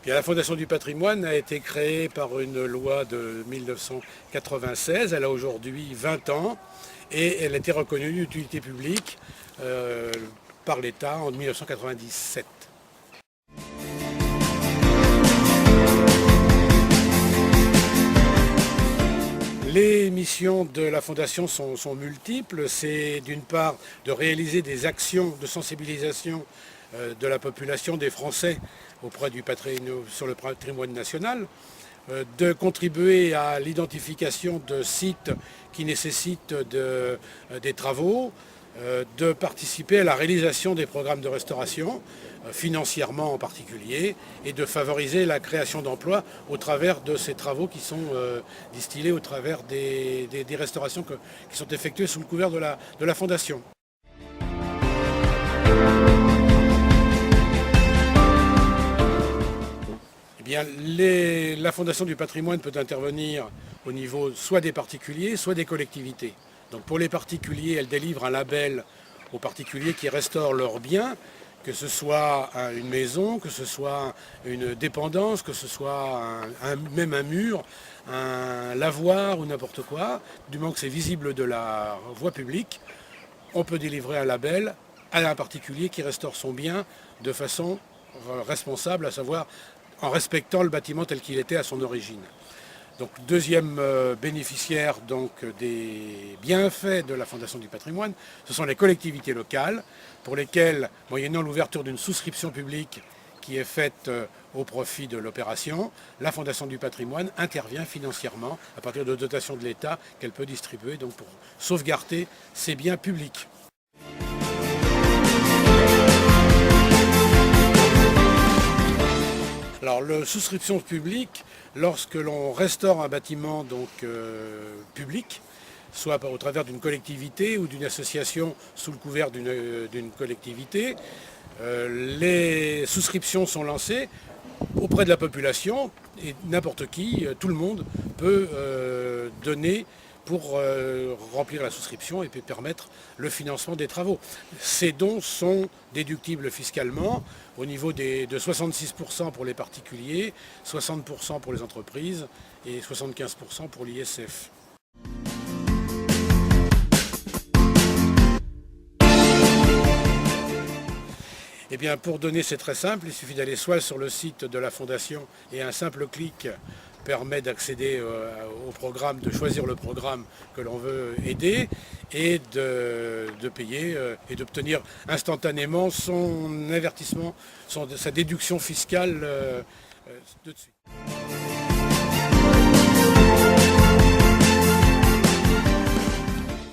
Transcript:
Et la Fondation du patrimoine a été créée par une loi de 1996. Elle a aujourd'hui 20 ans et elle a été reconnue d'utilité publique par l'État en 1997. Les missions de la Fondation sont multiples. C'est d'une part de réaliser des actions de sensibilisation de la population, des Français, sur le patrimoine national, de contribuer à l'identification de sites qui nécessitent des travaux, de participer à la réalisation des programmes de restauration, financièrement en particulier, et de favoriser la création d'emplois au travers de ces travaux qui sont distillés au travers des restaurations qui sont effectuées sous le couvert de la Fondation. Eh bien, la Fondation du patrimoine peut intervenir au niveau soit des particuliers, soit des collectivités. Donc pour les particuliers, elle délivre un label aux particuliers qui restaurent leurs biens, que ce soit une maison, que ce soit une dépendance, que ce soit même un mur, un lavoir ou n'importe quoi. Du moment que c'est visible de la voie publique, on peut délivrer un label à un particulier qui restaure son bien de façon responsable, à savoir en respectant le bâtiment tel qu'il était à son origine. Donc, deuxième bénéficiaire des bienfaits de la Fondation du patrimoine, ce sont les collectivités locales pour lesquelles, moyennant l'ouverture d'une souscription publique qui est faite au profit de l'opération, la Fondation du patrimoine intervient financièrement à partir de dotations de l'État qu'elle peut distribuer donc pour sauvegarder ses biens publics. Alors, la souscription publique, lorsque l'on restaure un bâtiment public, soit au travers d'une collectivité ou d'une association sous le couvert d'une collectivité, les souscriptions sont lancées auprès de la population et n'importe qui, tout le monde, peut donner pour remplir la souscription et puis permettre le financement des travaux. Ces dons sont déductibles fiscalement au niveau de 66% pour les particuliers, 60% pour les entreprises et 75% pour l'ISF. Eh bien, pour donner, c'est très simple, il suffit d'aller soit sur le site de la Fondation et un simple clic permet d'accéder au programme, de choisir le programme que l'on veut aider et de payer et d'obtenir instantanément son avertissement, sa déduction fiscale de suite.